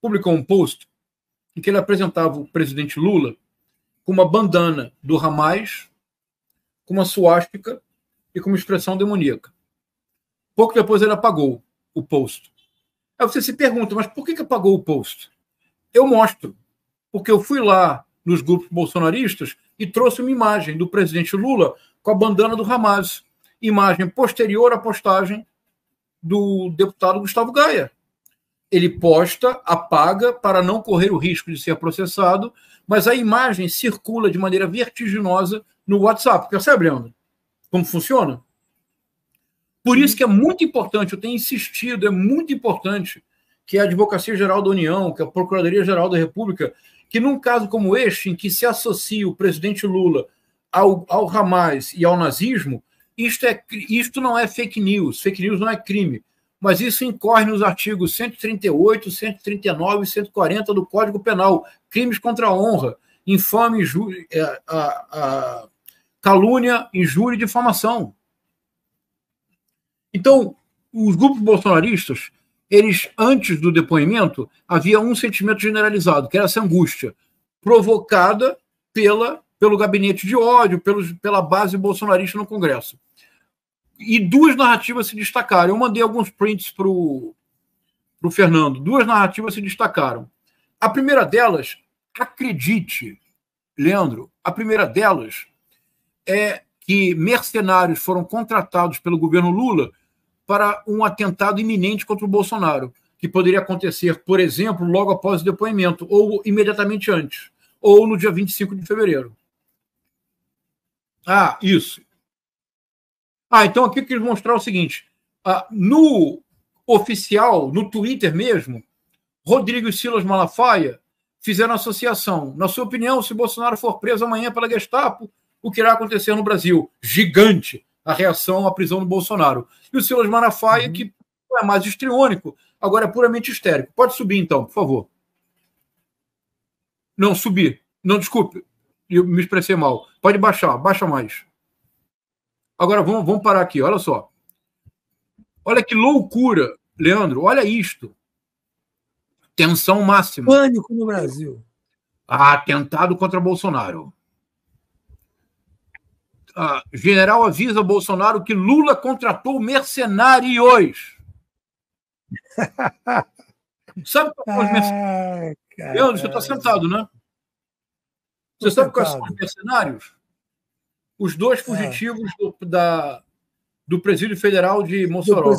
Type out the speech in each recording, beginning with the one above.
publicou um post em que ele apresentava o presidente Lula com uma bandana do Hamas, com uma suástica e com uma expressão demoníaca. Pouco depois ele apagou o post. Aí você se pergunta, mas por que apagou o post? Eu mostro, porque eu fui lá nos grupos bolsonaristas e trouxe uma imagem do presidente Lula com a bandana do Hamas, imagem posterior à postagem do deputado Gustavo Gaia. Ele posta, apaga para não correr o risco de ser processado, mas a imagem circula de maneira vertiginosa no WhatsApp. Percebe, Leandro? Como funciona? Por isso que é muito importante, eu tenho insistido, é muito importante que a Advocacia Geral da União, que a Procuradoria Geral da República, que num caso como este, em que se associa o presidente Lula ao Hamas e ao nazismo, isto não é fake news não é crime, mas isso incorre nos artigos 138, 139 e 140 do Código Penal, crimes contra a honra, infame, calúnia, injúria e difamação. Então, os grupos bolsonaristas, eles, antes do depoimento, havia um sentimento generalizado, que era essa angústia, provocada pelo gabinete de ódio, pela base bolsonarista no Congresso. E duas narrativas se destacaram. Eu mandei alguns prints para o Fernando. Duas narrativas se destacaram. A primeira delas, acredite, Leandro, a primeira delas é que mercenários foram contratados pelo governo Lula para um atentado iminente contra o Bolsonaro, que poderia acontecer, por exemplo, logo após o depoimento, ou imediatamente antes, ou no dia 25 de fevereiro. Ah, isso. Então aqui eu queria mostrar o seguinte. No oficial, no Twitter mesmo, Rodrigo e Silas Malafaia fizeram associação. Na sua opinião, se Bolsonaro for preso amanhã pela Gestapo, o que irá acontecer no Brasil? Gigante a reação à prisão do Bolsonaro. E o Silas Malafaia, que não é mais histriônico, agora é puramente histérico. Pode subir, então, por favor. Não, subir. Não, desculpe, eu me expressei mal. Pode baixar, baixa mais. Agora vamos parar aqui, olha só. Olha que loucura, Leandro, olha isto. Tensão máxima. Pânico no Brasil. Atentado contra Bolsonaro. General avisa Bolsonaro que Lula contratou mercenários. Sabe quais são os mercenários? Leandro, você está sentado, né? Você sabe quais são os mercenários? Os dois fugitivos do Presídio Federal de Mossoró.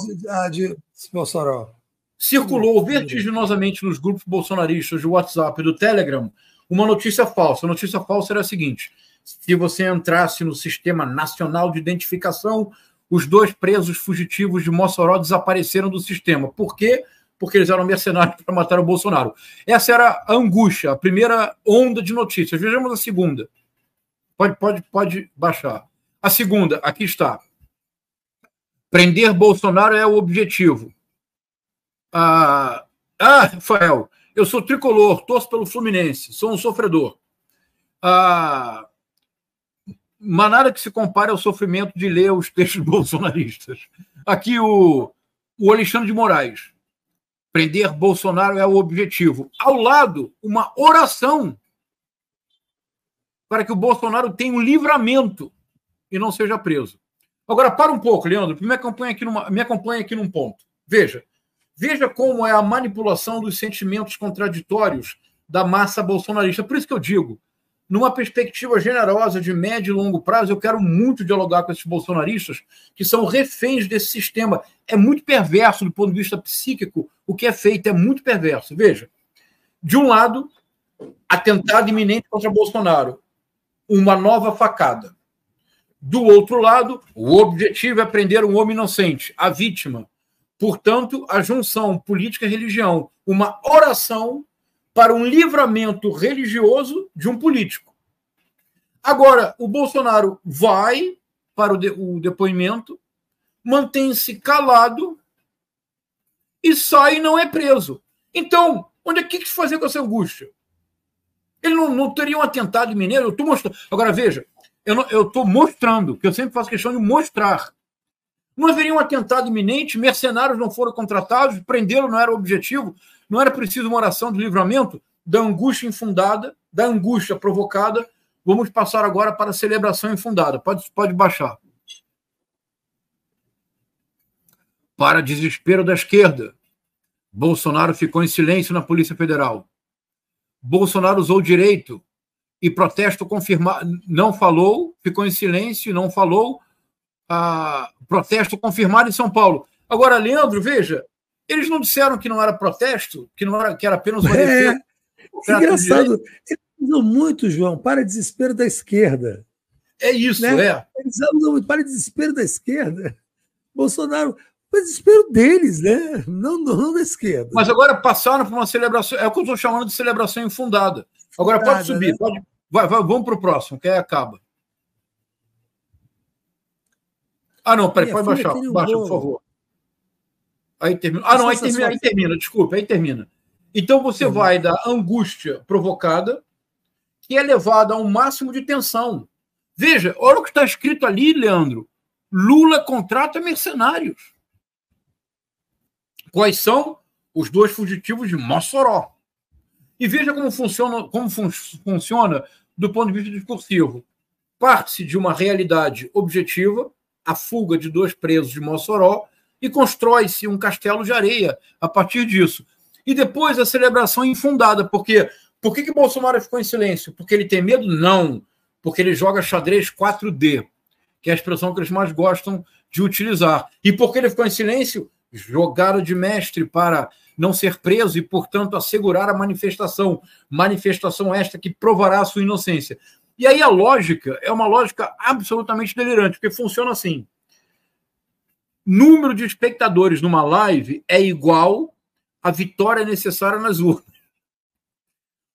De Mossoró. Circulou vertiginosamente nos grupos bolsonaristas do WhatsApp e do Telegram uma notícia falsa. A notícia falsa era a seguinte: se você entrasse no Sistema Nacional de Identificação, os dois presos fugitivos de Mossoró desapareceram do sistema. Por quê? Porque eles eram mercenários para matar o Bolsonaro. Essa era a angústia, a primeira onda de notícias. Vejamos a segunda. Pode baixar. A segunda, aqui está. Prender Bolsonaro é o objetivo. Rafael, eu sou tricolor, torço pelo Fluminense, sou um sofredor. Mas nada que se compare ao sofrimento de ler os textos bolsonaristas. Aqui o Alexandre de Moraes. Prender Bolsonaro é o objetivo. Ao lado, uma oração para que o Bolsonaro tenha um livramento e não seja preso. Agora, para um pouco, Leandro, me acompanha aqui num ponto. Veja como é a manipulação dos sentimentos contraditórios da massa bolsonarista. Por isso que eu digo, numa perspectiva generosa de médio e longo prazo, eu quero muito dialogar com esses bolsonaristas que são reféns desse sistema. É muito perverso do ponto de vista psíquico. O que é feito é muito perverso. Veja, de um lado, atentado iminente contra Bolsonaro, uma nova facada. Do outro lado, o objetivo é prender um homem inocente, a vítima. Portanto, a junção política e religião, uma oração para um livramento religioso de um político. Agora, o Bolsonaro vai para o depoimento, mantém-se calado e sai e não é preso. Então, o que se fazer com essa angústia? Ele não teria um atentado mineiro? Eu estou mostrando. Agora, veja, eu estou mostrando, que eu sempre faço questão de mostrar. Não haveria um atentado iminente, mercenários não foram contratados, prendê-lo não era o objetivo, não era preciso uma oração de livramento da angústia infundada, da angústia provocada. Vamos passar agora para a celebração infundada. Pode baixar. Para desespero da esquerda, Bolsonaro ficou em silêncio na Polícia Federal. Bolsonaro usou direito e protesto confirmado. Não falou, ficou em silêncio, não falou. Protesto confirmado em São Paulo. Agora, Leandro, veja, eles não disseram que não era protesto, que era apenas uma defesa. Engraçado. Eles usam muito, João, para desespero da esquerda. É isso, né? Eles usam muito para desespero da esquerda. Bolsonaro, para desespero deles, né? Não da esquerda. Mas agora passaram por uma celebração, é o que eu estou chamando de celebração infundada. Agora pode subir, né? Vamos para o próximo, que aí acaba. Não, peraí, pode baixar. Baixa, por favor. Aí termina. Não, aí termina, desculpa, aí termina. Então você vai da angústia provocada, que é levada a um máximo de tensão. Veja, olha o que está escrito ali, Leandro. Lula contrata mercenários. Quais são? Os 2 fugitivos de Mossoró. E veja como funciona do ponto de vista discursivo. Parte-se de uma realidade objetiva, a fuga de 2 presos de Mossoró, e constrói-se um castelo de areia a partir disso. E depois a celebração infundada. Por quê? Por que Bolsonaro ficou em silêncio? Porque ele tem medo? Não. Porque ele joga xadrez 4D, que é a expressão que eles mais gostam de utilizar. E por que ele ficou em silêncio? Jogada de mestre para não ser preso e, portanto, assegurar a manifestação. Manifestação esta que provará a sua inocência. E aí a lógica é uma lógica absolutamente delirante, porque funciona assim. Número de espectadores numa live é igual à vitória necessária nas urnas.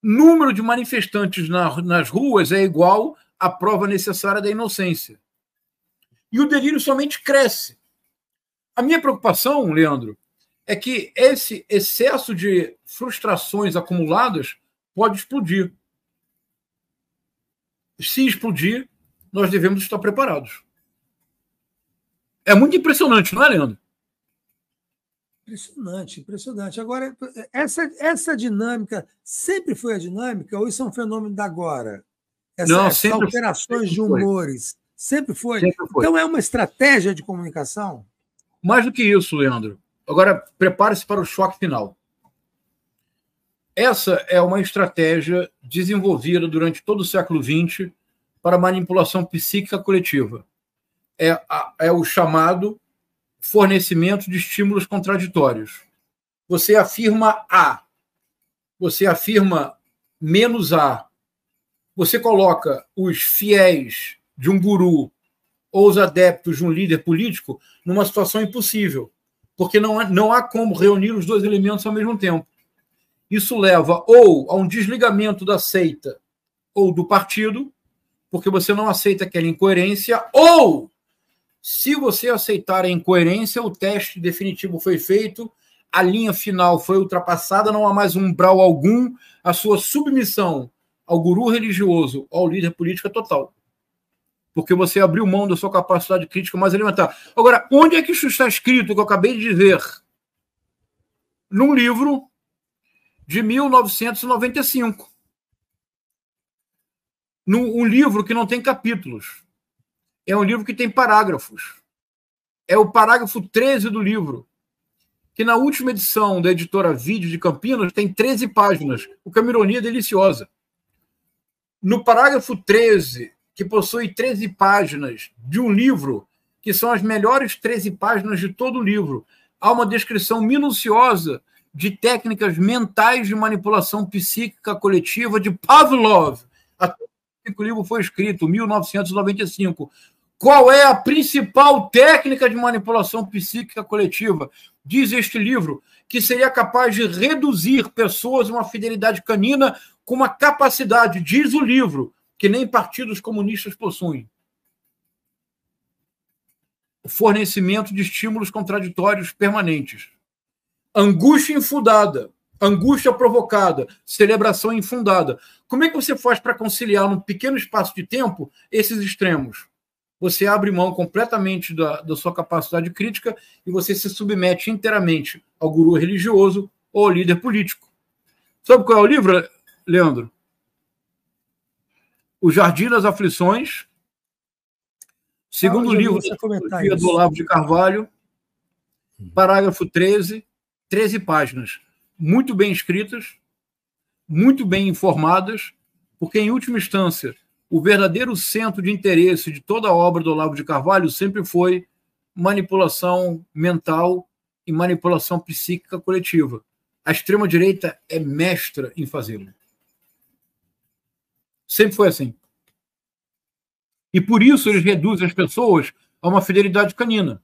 Número de manifestantes nas ruas é igual à prova necessária da inocência. E o delírio somente cresce. A minha preocupação, Leandro, é que esse excesso de frustrações acumuladas pode explodir. Se explodir, nós devemos estar preparados. É muito impressionante, não é, Leandro? Impressionante. Agora, essa dinâmica sempre foi a dinâmica ou isso é um fenômeno da agora? Essas alterações de humores. Sempre foi? Então é uma estratégia de comunicação? Mais do que isso, Leandro. Agora, prepare-se para o choque final. Essa é uma estratégia desenvolvida durante todo o século XX para manipulação psíquica coletiva. É o chamado fornecimento de estímulos contraditórios. Você afirma A, você afirma menos A, você coloca os fiéis de um guru ou os adeptos de um líder político numa situação impossível, porque não há como reunir os 2 elementos ao mesmo tempo. Isso leva ou a um desligamento da seita ou do partido, porque você não aceita aquela incoerência, ou, se você aceitar a incoerência, o teste definitivo foi feito, a linha final foi ultrapassada, não há mais umbral algum, a sua submissão ao guru religioso, ao líder político é total. Porque você abriu mão da sua capacidade crítica mais elementar. Agora, onde é que isso está escrito, que eu acabei de dizer? Num livro de 1995. Um livro que não tem capítulos. É um livro que tem parágrafos. É o parágrafo 13 do livro, que na última edição da editora Vídeo de Campinas tem 13 páginas, o que é uma ironia deliciosa. No parágrafo 13, que possui 13 páginas de um livro, que são as melhores 13 páginas de todo o livro, há uma descrição minuciosa de técnicas mentais de manipulação psíquica coletiva de Pavlov. Até o livro foi escrito em 1995. Qual é a principal técnica de manipulação psíquica coletiva? Diz este livro que seria capaz de reduzir pessoas a uma fidelidade canina com uma capacidade, diz o livro, que nem partidos comunistas possuem. O fornecimento de estímulos contraditórios permanentes. Angústia infundada, angústia provocada, celebração infundada. Como é que você faz para conciliar num pequeno espaço de tempo esses extremos? você abre mão completamente da sua capacidade crítica e você se submete inteiramente ao guru religioso ou ao líder político. Sabe qual é o livro, Leandro? O Jardim das Aflições, segundo livro do Olavo de Carvalho, parágrafo 13 páginas, muito bem escritas, muito bem informadas, porque, em última instância, o verdadeiro centro de interesse de toda a obra do Olavo de Carvalho sempre foi manipulação mental e manipulação psíquica coletiva. A extrema-direita é mestra em fazê-lo. Sempre foi assim. E por isso eles reduzem as pessoas a uma fidelidade canina.